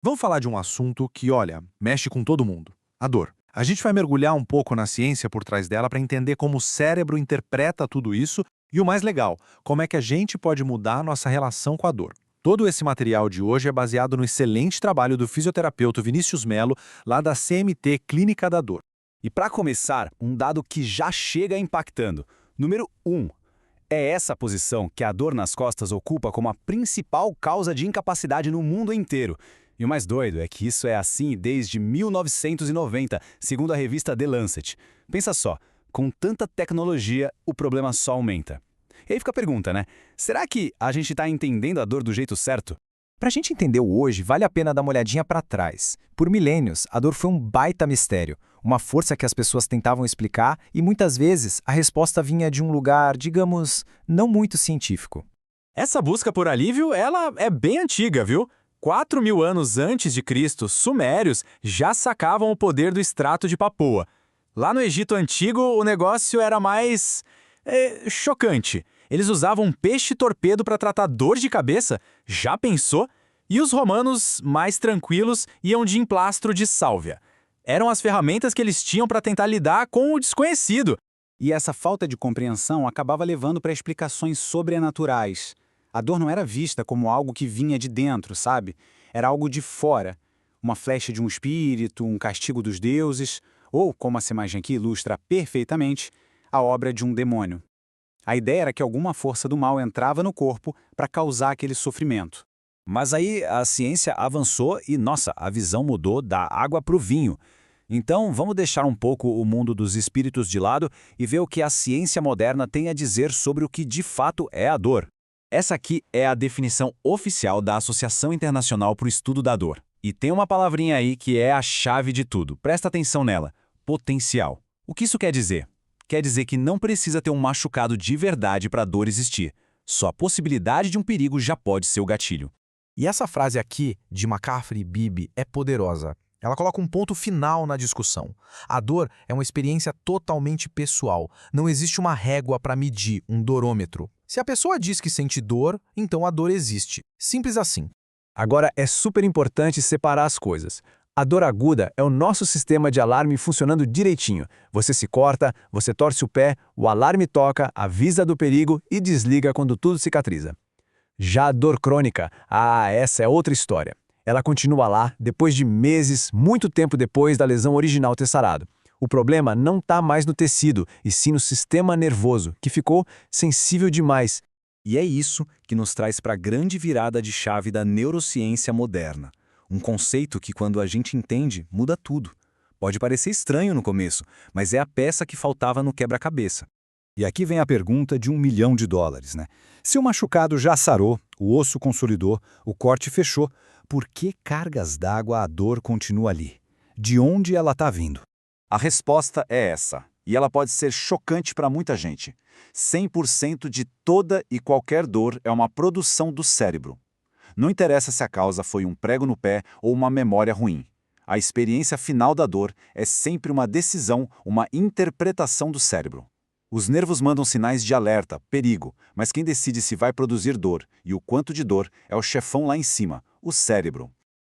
Vamos falar de um assunto que, olha, mexe com todo mundo: a dor. A gente vai mergulhar um pouco na ciência por trás dela para entender como o cérebro interpreta tudo isso e, o mais legal, como é que a gente pode mudar a nossa relação com a dor. Todo esse material de hoje é baseado no excelente trabalho do fisioterapeuta Vinícius Melo, lá da CMT Clínica da Dor. E para começar, um dado que já chega impactando. Número 1. É essa posição que a dor nas costas ocupa como a principal causa de incapacidade no mundo inteiro. E o mais doido é que isso é assim desde 1990, segundo a revista The Lancet. Pensa só, com tanta tecnologia, o problema só aumenta. E aí fica a pergunta, né? Será que a gente está entendendo a dor do jeito certo? Para a gente entender o hoje, vale a pena dar uma olhadinha para trás. Por milênios, a dor foi um baita mistério, uma força que as pessoas tentavam explicar e muitas vezes a resposta vinha de um lugar, digamos, não muito científico. Essa busca por alívio, ela é bem antiga, viu? 4.000 anos antes de Cristo, sumérios já sacavam o poder do extrato de papoa. Lá no Egito Antigo, o negócio era mais chocante. Eles usavam um peixe-torpedo para tratar dor de cabeça, já pensou? E os romanos, mais tranquilos, iam de emplastro de sálvia. Eram as ferramentas que eles tinham para tentar lidar com o desconhecido. E essa falta de compreensão acabava levando para explicações sobrenaturais. A dor não era vista como algo que vinha de dentro, sabe? Era algo de fora. Uma flecha de um espírito, um castigo dos deuses, ou, como essa imagem aqui ilustra perfeitamente, a obra de um demônio. A ideia era que alguma força do mal entrava no corpo para causar aquele sofrimento. Mas aí a ciência avançou e, nossa, a visão mudou da água para o vinho. Então, vamos deixar um pouco o mundo dos espíritos de lado e ver o que a ciência moderna tem a dizer sobre o que de fato é a dor. Essa aqui é a definição oficial da Associação Internacional para o Estudo da Dor. E tem uma palavrinha aí que é a chave de tudo. Presta atenção nela. Potencial. O que isso quer dizer? Quer dizer que não precisa ter um machucado de verdade para a dor existir. Só a possibilidade de um perigo já pode ser o gatilho. E essa frase aqui, de McCaffrey e Beebe, é poderosa. Ela coloca um ponto final na discussão. A dor é uma experiência totalmente pessoal. Não existe uma régua para medir, um dorômetro. Se a pessoa diz que sente dor, então a dor existe. Simples assim. Agora é super importante separar as coisas. A dor aguda é o nosso sistema de alarme funcionando direitinho. Você se corta, você torce o pé, o alarme toca, avisa do perigo e desliga quando tudo cicatriza. Já a dor crônica, essa é outra história. Ela continua lá depois de meses, muito tempo depois da lesão original ter sarado. O problema não está mais no tecido, e sim no sistema nervoso, que ficou sensível demais. E é isso que nos traz para a grande virada de chave da neurociência moderna. Um conceito que, quando a gente entende, muda tudo. Pode parecer estranho no começo, mas é a peça que faltava no quebra-cabeça. E aqui vem a pergunta de $1 milhão, né? Se o machucado já sarou, o osso consolidou, o corte fechou, por que cargas d'água a dor continua ali? De onde ela está vindo? A resposta é essa, e ela pode ser chocante para muita gente. 100% de toda e qualquer dor é uma produção do cérebro. Não interessa se a causa foi um prego no pé ou uma memória ruim. A experiência final da dor é sempre uma decisão, uma interpretação do cérebro. Os nervos mandam sinais de alerta, perigo, mas quem decide se vai produzir dor e o quanto de dor é o chefão lá em cima, o cérebro.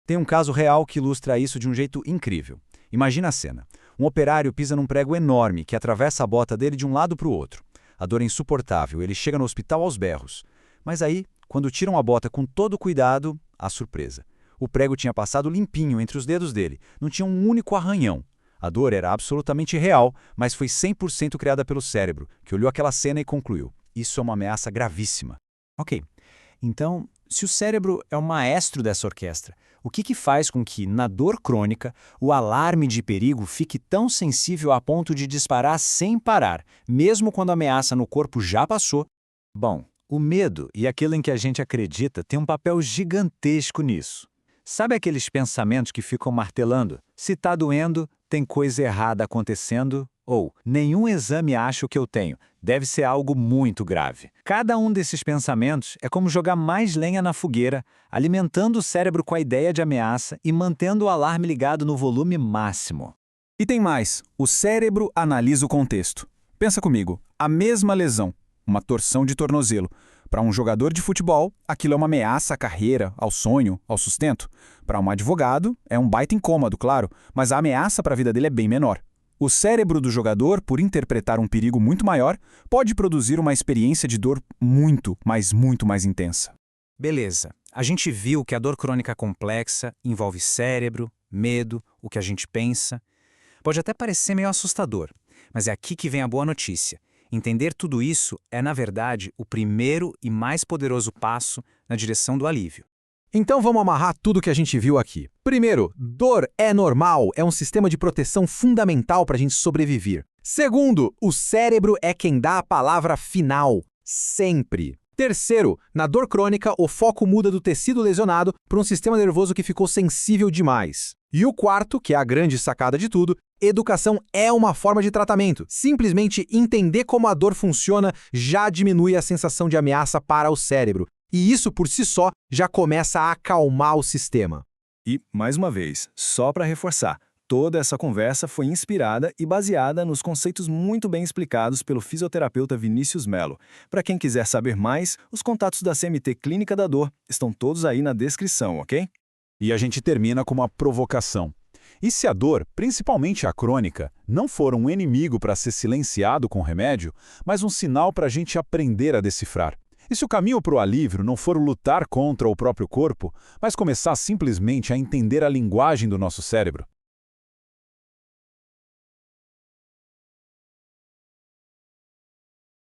Tem um caso real que ilustra isso de um jeito incrível. Imagina a cena. Um operário pisa num prego enorme que atravessa a bota dele de um lado para o outro. A dor é insuportável, ele chega no hospital aos berros. Mas aí, quando tiram a bota com todo cuidado, a surpresa. O prego tinha passado limpinho entre os dedos dele, não tinha um único arranhão. A dor era absolutamente real, mas foi 100% criada pelo cérebro, que olhou aquela cena e concluiu: isso é uma ameaça gravíssima. Ok, então, se o cérebro é o maestro dessa orquestra, o que faz com que, na dor crônica, o alarme de perigo fique tão sensível a ponto de disparar sem parar, mesmo quando a ameaça no corpo já passou? Bom, o medo e aquilo em que a gente acredita tem um papel gigantesco nisso. Sabe aqueles pensamentos que ficam martelando? Se tá doendo, tem coisa errada acontecendo, ou nenhum exame acha o que eu tenho, deve ser algo muito grave. Cada um desses pensamentos é como jogar mais lenha na fogueira, alimentando o cérebro com a ideia de ameaça e mantendo o alarme ligado no volume máximo. E tem mais, o cérebro analisa o contexto. Pensa comigo, a mesma lesão, uma torção de tornozelo, Para um jogador de futebol, aquilo é uma ameaça à carreira, ao sonho, ao sustento. Para um advogado, é um baita incômodo, claro, mas a ameaça para a vida dele é bem menor. O cérebro do jogador, por interpretar um perigo muito maior, pode produzir uma experiência de dor muito, mas muito mais intensa. Beleza, a gente viu que a dor crônica complexa envolve cérebro, medo, o que a gente pensa. Pode até parecer meio assustador, mas é aqui que vem a boa notícia. Entender tudo isso é, na verdade, o primeiro e mais poderoso passo na direção do alívio. Então vamos amarrar tudo que a gente viu aqui. Primeiro, dor é normal, é um sistema de proteção fundamental para a gente sobreviver. Segundo, o cérebro é quem dá a palavra final, sempre. Terceiro, na dor crônica, o foco muda do tecido lesionado para um sistema nervoso que ficou sensível demais. E o quarto, que é a grande sacada de tudo, educação é uma forma de tratamento. Simplesmente entender como a dor funciona já diminui a sensação de ameaça para o cérebro. E isso, por si só, já começa a acalmar o sistema. E, mais uma vez, só para reforçar, toda essa conversa foi inspirada e baseada nos conceitos muito bem explicados pelo fisioterapeuta Vinícius Melo. Para quem quiser saber mais, os contatos da CMT Clínica da Dor estão todos aí na descrição, ok? E a gente termina com uma provocação. E se a dor, principalmente a crônica, não for um inimigo para ser silenciado com remédio, mas um sinal para a gente aprender a decifrar? E se o caminho para o alívio não for lutar contra o próprio corpo, mas começar simplesmente a entender a linguagem do nosso cérebro?